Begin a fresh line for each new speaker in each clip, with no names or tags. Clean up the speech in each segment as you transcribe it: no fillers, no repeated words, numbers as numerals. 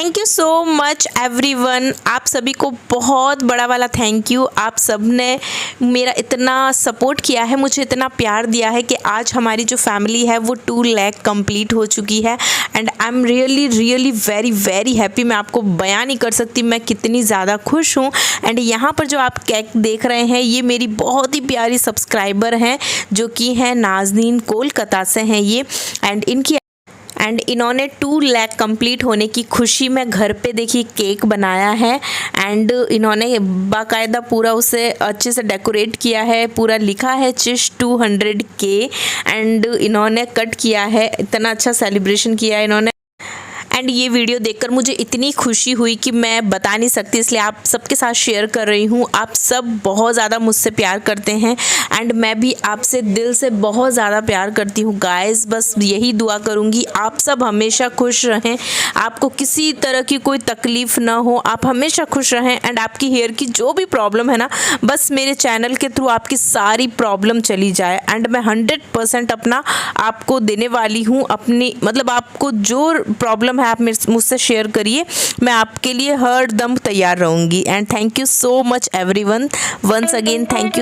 Thank you so much everyone. आप सभी को बहुत बड़ा वाला थैंक यू। आप सब ने मेरा इतना सपोर्ट किया है, मुझे इतना प्यार दिया है कि आज हमारी जो फैमिली है वो 2 लाख कंप्लीट हो चुकी है and I am really very happy. मैं आपको बयान नहीं कर सकती मैं कितनी ज़्यादा खुश हूँ। एंड यहाँ पर जो आप केक देख रहे हैं ये मेरी बहुत ही प्यारी सब्सक्राइबर हैं जो कि हैं नाज़नीन, कोलकाता से हैं ये। एंड इन्होंने 2 लाख कंप्लीट होने की खुशी में घर पे देखिए केक बनाया है एंड इन्होंने बाकायदा पूरा उसे अच्छे से डेकोरेट किया है, पूरा लिखा है चिश 200K एंड इन्होंने कट किया है। इतना अच्छा सेलिब्रेशन किया है इन्होंने एंड ये वीडियो देखकर मुझे इतनी खुशी हुई कि मैं बता नहीं सकती, इसलिए आप सबके साथ शेयर कर रही हूँ। आप सब बहुत ज़्यादा मुझसे प्यार करते हैं एंड मैं भी आपसे दिल से बहुत ज़्यादा प्यार करती हूँ गाइस। बस यही दुआ करूँगी आप सब हमेशा खुश रहें, आपको किसी तरह की कोई तकलीफ़ ना हो, आप हमेशा खुश रहें एंड आपकी हेयर की जो भी प्रॉब्लम है ना, बस मेरे चैनल के थ्रू आपकी सारी प्रॉब्लम चली जाए एंड मैं 100% अपना आपको देने वाली हूँ। अपनी मतलब आपको जो प्रॉब्लम आप मुझसे शेयर करिए, मैं आपके लिए हर दम तैयार रहूँगी। And thank you so much everyone, once again thank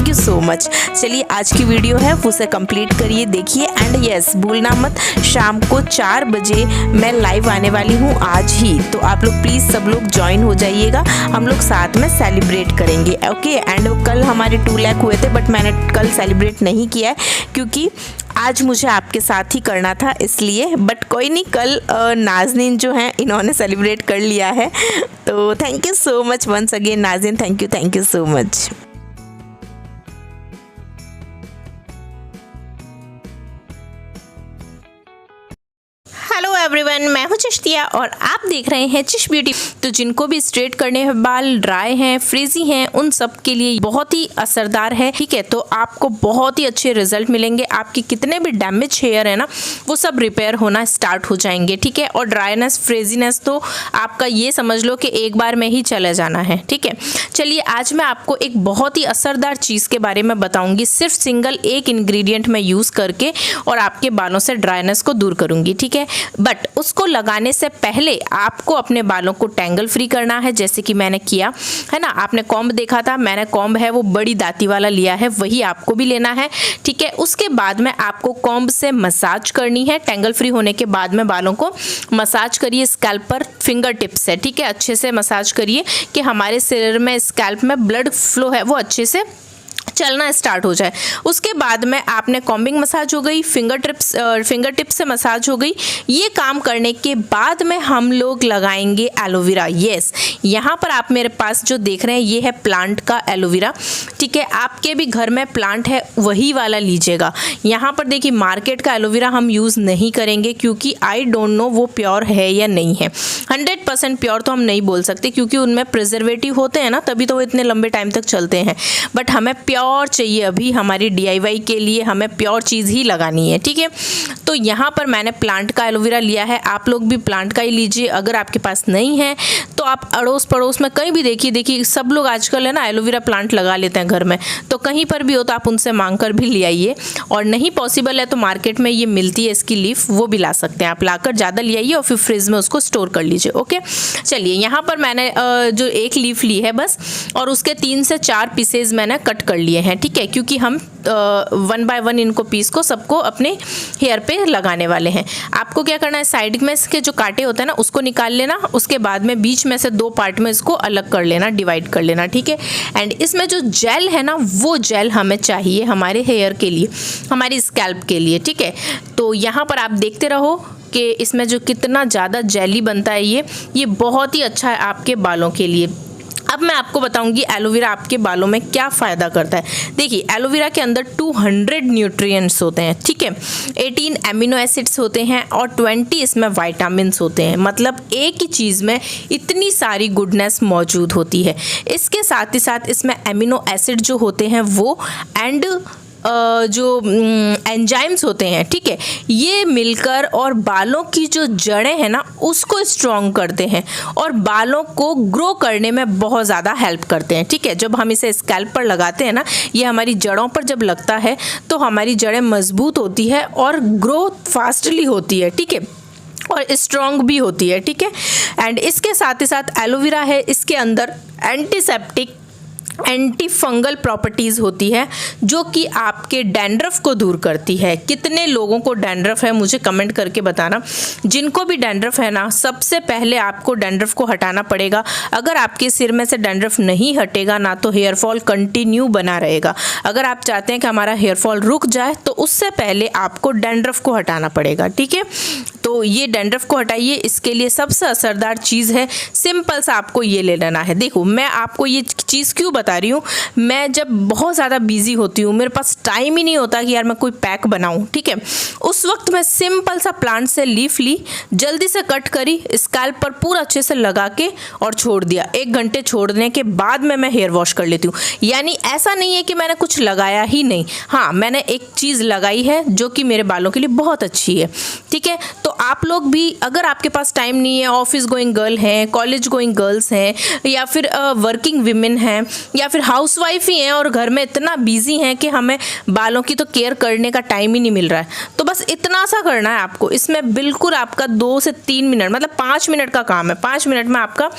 you so much. चलिए आज की वीडियो है उसे कंप्लीट करिए, देखिए एंड यस भूलना मत शाम को 4 बजे मैं लाइव आने वाली हूँ आज ही, तो आप लोग प्लीज़ सब लोग ज्वाइन हो जाइएगा, हम लोग साथ में सेलिब्रेट करेंगे ओके। एंड कल हमारे 2 लाख हुए थे बट मैंने कल सेलिब्रेट नहीं किया है क्योंकि आज मुझे आपके साथ ही करना था इसलिए, बट कोई नहीं, कल नाज़नीन जो हैं इन्होंने सेलिब्रेट कर लिया है। तो thank you so much once again Nazneen, thank you so much. Hello everyone, मैं हूं चिश्तिया और आप देख रहे हैं चिश ब्यूटी। तो जिनको भी स्ट्रेट करने हैं, बाल ड्राई हैं, फ्रीजी हैं, उन सब के लिए बहुत ही असरदार है, ठीक है। तो आपको बहुत ही अच्छे रिजल्ट मिलेंगे, आपकी कितने भी डैमेज हेयर है ना वो सब रिपेयर होना स्टार्ट हो जाएंगे, ठीक है। और ड्राइनेस, फ्रेजीनेस तो आपका ये समझ लो कि एक बार में ही चले जाना है, ठीक है। चलिए आज मैं आपको एक बहुत ही असरदार चीज़ के बारे में बताऊँगी, सिर्फ सिंगल एक इंग्रेडिएंट में यूज़ करके और आपके बालों से ड्राइनेस को दूर करूँगी, ठीक है। बट उसको लगाने से पहले आपको अपने बालों को टैंगल फ्री करना है, जैसे कि मैंने किया है ना। आपने कॉम्ब देखा था, मैंने कॉम्ब है वो बड़ी दाती वाला लिया है, वही आपको भी लेना है, ठीक है। उसके बाद में आपको कॉम्ब से मसाज करनी है। टैंगल फ्री होने के बाद में बालों को मसाज करिए स्कैल्प पर फिंगर टिप से, ठीक है। अच्छे से मसाज करिए कि हमारे सिर में, स्कैल्प में ब्लड फ्लो है वो अच्छे से चलना स्टार्ट हो जाए। उसके बाद में आपने कॉम्बिंग मसाज हो गई, फिंगर टिप से मसाज हो गई। ये काम करने के बाद में हम लोग लगाएंगे एलोवेरा। यस, यहाँ पर आप मेरे पास जो देख रहे हैं ये है प्लांट का एलोवेरा, ठीक है। आपके भी घर में प्लांट है वही वाला लीजिएगा। यहाँ पर देखिए मार्केट का एलोवेरा हम यूज़ नहीं करेंगे क्योंकि आई डोंट नो वो प्योर है या नहीं है। 100% प्योर तो हम नहीं बोल सकते क्योंकि उनमें प्रिजर्वेटिव होते हैं ना, तभी तो वो इतने लंबे टाइम तक चलते हैं। बट हमें प्योर चाहिए, अभी हमारी DIY के लिए हमें प्योर चीज़ ही लगानी है, ठीक है। तो यहाँ पर मैंने प्लांट का एलोवेरा लिया है, आप लोग भी प्लांट का ही लीजिए। अगर आपके पास नहीं है तो आप अड़ोस पड़ोस में कहीं भी देखिए सब लोग आजकल है ना एलोवेरा प्लांट लगा लेते हैं घर में, तो कहीं पर भी हो तो आप उनसे मांग कर भी ले आइए। और नहीं पॉसिबल है तो मार्केट में ये मिलती है इसकी लीफ, वो भी ला सकते हैं आप, लाकर ज़्यादा ले आइए और फिर फ्रिज में उसको स्टोर कर लीजिए, ओके। चलिए यहाँ पर मैंने जो एक लीफ ली है बस, और उसके 3 से 4 पीसेज मैंने कट कर लिए हैं, ठीक है, क्योंकि हम 1 बाय 1 इनको पीस को सबको अपने हेयर पे लगाने वाले हैं। आपको क्या करना है, साइड में इसके जो कांटे होते हैं ना उसको निकाल लेना, उसके बाद में बीच में से 2 पार्ट में इसको अलग कर लेना, डिवाइड कर लेना, ठीक है। एंड इसमें जो जेल है ना वो जेल हमें चाहिए हमारे हेयर के लिए, हमारी स्कैल्प के लिए, ठीक है। तो यहाँ पर आप देखते रहो कि इसमें जो कितना ज़्यादा जेली बनता है ये बहुत ही अच्छा है आपके बालों के लिए। अब मैं आपको बताऊंगी एलोवेरा आपके बालों में क्या फ़ायदा करता है। देखिए एलोवेरा के अंदर 200 न्यूट्रिएंट्स होते हैं, ठीक है, 18 एमिनो एसिड्स होते हैं और 20 इसमें वाइटामिन्स होते हैं। मतलब एक ही चीज़ में इतनी सारी गुडनेस मौजूद होती है। इसके साथ ही साथ इसमें एमिनो एसिड जो होते हैं वो एंड जो एंजाइम्स होते हैं, ठीक है, ये मिलकर और बालों की जो जड़ें हैं ना उसको स्ट्रॉन्ग करते हैं और बालों को ग्रो करने में बहुत ज़्यादा हेल्प करते हैं, ठीक है। जब हम इसे स्कैल्प पर लगाते हैं ना, ये हमारी जड़ों पर जब लगता है तो हमारी जड़ें मजबूत होती है और ग्रोथ फास्टली होती है, ठीक है। और स्ट्रॉन्ग भी होती है, ठीक है। एंड इसके साथ ही साथ एलोवेरा है, इसके अंदर एंटीसेप्टिक, एंटी फंगल प्रॉपर्टीज़ होती है जो कि आपके डैंड्रफ को दूर करती है। कितने लोगों को डैंड्रफ है मुझे कमेंट करके बताना। जिनको भी डैंड्रफ है ना, सबसे पहले आपको डैंड्रफ को हटाना पड़ेगा। अगर आपके सिर में से डैंड्रफ नहीं हटेगा ना तो हेयर फॉल कंटिन्यू बना रहेगा। अगर आप चाहते हैं कि हमारा हेयर फॉल रुक जाए तो उससे पहले आपको डैंड्रफ को हटाना पड़ेगा, ठीक है। तो ये डैंड्रफ को हटाइए, इसके लिए सबसे असरदार चीज़ है, सिंपल सा आपको ये ले लेना है। देखो मैं आपको ये चीज़ क्यों बता रही हूँ, मैं जब बहुत ज़्यादा बिजी होती हूँ, मेरे पास टाइम ही नहीं होता कि यार मैं कोई पैक बनाऊँ, ठीक है, उस वक्त मैं सिंपल सा प्लांट से लीफ ली, जल्दी से कट करी, स्कैल्प पर पूरा अच्छे से लगा के और छोड़ दिया। 1 घंटे छोड़ने के बाद में मैं हेयर वॉश कर लेती हूँ। यानी ऐसा नहीं है कि मैंने कुछ लगाया ही नहीं, हाँ मैंने एक चीज़ लगाई है जो कि मेरे बालों के लिए बहुत अच्छी है, ठीक है। तो आप लोग भी, अगर आपके पास टाइम नहीं है, ऑफिस गोइंग गर्ल हैं, कॉलेज गोइंग गर्ल्स हैं, या फिर वर्किंग विमेन हैं, या फिर हाउसवाइफ ही हैं और घर में इतना बिजी हैं कि हमें बालों की तो केयर करने का टाइम ही नहीं मिल रहा है, तो बस इतना सा करना है आपको। इसमें बिल्कुल आपका 2 से 3 मिनट, मतलब 5 मिनट का काम है। 5 मिनट में आपका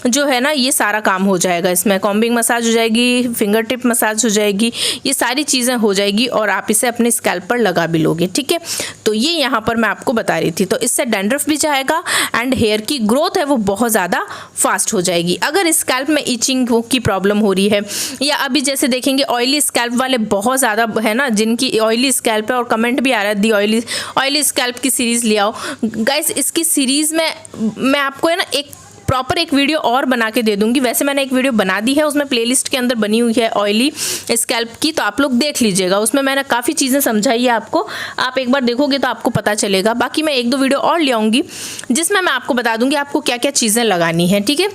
जो है ना ये सारा काम हो जाएगा। इसमें कॉम्बिंग मसाज हो जाएगी, फिंगर टिप मसाज हो जाएगी, ये सारी चीज़ें हो जाएगी और आप इसे अपने स्कैल्प पर लगा भी लोगे, ठीक है। तो ये यहाँ पर मैं आपको बता रही थी। तो इससे डैंड्रफ भी जाएगा एंड हेयर की ग्रोथ है वो बहुत ज़्यादा फास्ट हो जाएगी। अगर स्कैल्प में इचिंग की प्रॉब्लम हो रही है, या अभी जैसे देखेंगे ऑयली स्कैल्प वाले बहुत ज़्यादा है ना, जिनकी ऑयली स्कैल्प है, और कमेंट भी आ रहा है दी ऑयली स्कैल्प की सीरीज़ ले आओ। गाइस इसकी सीरीज़ में मैं आपको है ना एक प्रॉपर एक वीडियो और बना के दे दूंगी। वैसे मैंने एक वीडियो बना दी है, उसमें प्लेलिस्ट के अंदर बनी हुई है ऑयली स्कैल्प की, तो आप लोग देख लीजिएगा। उसमें मैंने काफ़ी चीज़ें समझाई है आपको, आप एक बार देखोगे तो आपको पता चलेगा। बाकी मैं 1-2 वीडियो और ले आऊँगी जिसमें मैं आपको बता दूंगी आपको क्या क्या चीज़ें लगानी है, ठीक है।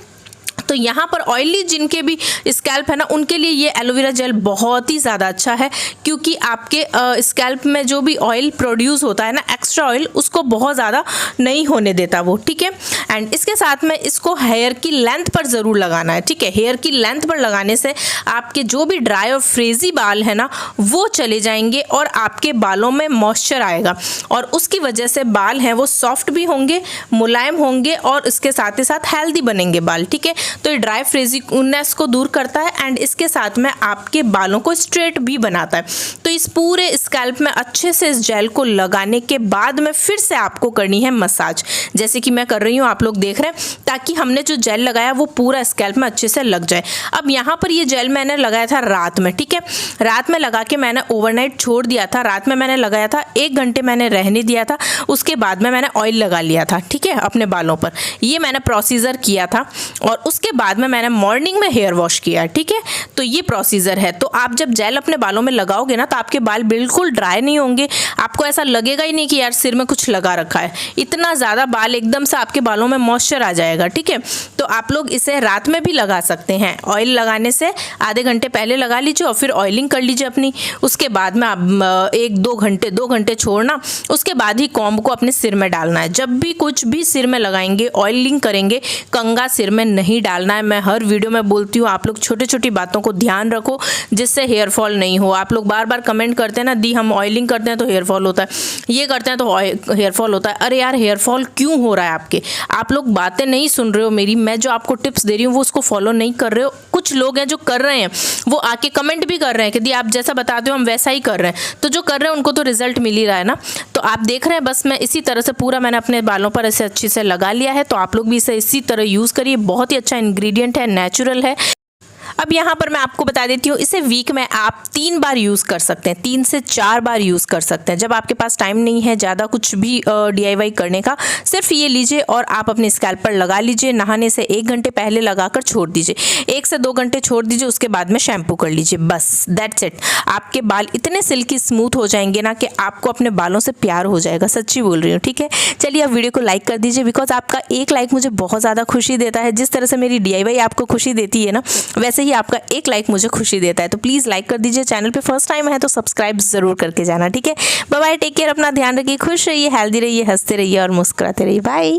तो यहाँ पर ऑयली जिनके भी स्कैल्प है ना, उनके लिए ये एलोवेरा जेल बहुत ही ज़्यादा अच्छा है, क्योंकि आपके स्कैल्प में जो भी ऑयल प्रोड्यूस होता है ना, एक्स्ट्रा ऑयल, उसको बहुत ज़्यादा नहीं होने देता वो, ठीक है। एंड इसके साथ में इसको हेयर की लेंथ पर ज़रूर लगाना है, ठीक है। हेयर की लेंथ पर लगाने से आपके जो भी ड्राई और फ्रेजी बाल है ना वो चले जाएंगे और आपके बालों में मॉइस्चर आएगा, और उसकी वजह से बाल हैं वो सॉफ्ट भी होंगे, मुलायम होंगे, और इसके साथ ही साथ हेल्दी बनेंगे बाल, ठीक है। तो ये ड्राई फ्रेजीनेस को दूर करता है एंड इसके साथ में आपके बालों को स्ट्रेट भी बनाता है। तो इस पूरे स्कैल्प में अच्छे से इस जेल को लगाने के बाद में फिर से आपको करनी है मसाज, जैसे कि मैं कर रही हूँ, आप लोग देख रहे हैं, ताकि हमने जो जेल लगाया वो पूरा स्कैल्प में अच्छे से लग जाए। अब यहाँ पर ये जेल मैंने लगाया था रात में, ठीक है। रात में लगा के मैंने ओवरनाइट छोड़ दिया था। रात में मैंने लगाया था, 1 घंटे मैंने रहने दिया था, उसके बाद में मैंने ऑयल लगा लिया था, ठीक है, अपने बालों पर। ये मैंने प्रोसीजर किया था और उसके बाद में मैंने मॉर्निंग में हेयर वॉश किया, ठीक है। तो ये प्रोसीजर है। तो आप जब जेल अपने बालों में लगाओगे ना तो आपके बाल बिल्कुल ड्राई नहीं होंगे, आपको ऐसा लगेगा ही नहीं कि यार सिर में कुछ लगा रखा है। इतना ज़्यादा बाल एकदम से आपके बालों में मॉइस्चर आ जाएगा, ठीक है। तो आप लोग इसे रात में भी लगा सकते हैं। ऑयल लगाने से आधे घंटे पहले लगा लीजिए और फिर ऑयलिंग कर लीजिए अपनी। उसके बाद में आप 2 घंटे छोड़ना, उसके बाद ही कॉम्ब को अपने सिर में डालना है। जब भी कुछ भी सिर में लगाएंगे, ऑयलिंग करेंगे, कंघा सिर में नहीं डालना है। मैं हर वीडियो में बोलती हूँ, आप लोग छोटी छोटी बातों को ध्यान रखो जिससे हेयर फॉल नहीं हो। आप लोग बार बार कमेंट करते हैं ना, दी हम ऑयलिंग करते हैं तो हेयर फॉल होता है, ये करते हैं तो हेयर फॉल होता है। अरे यार हेयर फॉल क्यों हो रहा है आपके? आप लोग बातें नहीं सुन रहे हो मेरी। मैं जो आपको टिप्स दे रही हूँ वो उसको फॉलो नहीं कर रहे हो। कुछ लोग हैं जो कर रहे हैं, वो आके कमेंट भी कर रहे हैं कि दी आप जैसा बताते हो हम वैसा ही कर रहे हैं। तो जो कर रहे हैं उनको तो रिजल्ट मिल ही रहा है ना। तो आप देख रहे हैं, बस मैं इसी तरह से पूरा मैंने अपने बालों पर ऐसे अच्छे से लगा लिया है। तो आप लोग भी इसे इसी तरह यूज़ करिए। बहुत ही अच्छा इंग्रेडिएंट है, नेचुरल है। अब यहाँ पर मैं आपको बता देती हूँ, इसे वीक में आप 3 बार यूज़ कर सकते हैं, 3 से 4 बार यूज़ कर सकते हैं। जब आपके पास टाइम नहीं है ज़्यादा कुछ भी DIY करने का, सिर्फ ये लीजिए और आप अपने स्कैल्प पर लगा लीजिए। नहाने से 1 घंटे पहले लगाकर छोड़ दीजिए, 1 से 2 घंटे छोड़ दीजिए, उसके बाद में शैम्पू कर लीजिए, बस दैट्स इट। आपके बाल इतने सिल्की स्मूथ हो जाएंगे ना कि आपको अपने बालों से प्यार हो जाएगा। सच्ची बोल रही हूँ, ठीक है। चलिए अब वीडियो को लाइक कर दीजिए, बिकॉज आपका एक लाइक मुझे बहुत ज़्यादा खुशी देता है। जिस तरह से मेरी DIY आपको खुशी देती है ना, वैसे ही आपका एक लाइक मुझे खुशी देता है। तो प्लीज़ लाइक कर दीजिए। चैनल पे फर्स्ट टाइम है तो सब्सक्राइब जरूर करके जाना, ठीक है। बाय बाय, टेक केयर, अपना ध्यान रखिए, खुश रहिए, हेल्दी रहिए, हंसते रहिए और मुस्कुराते रहिए। बाय।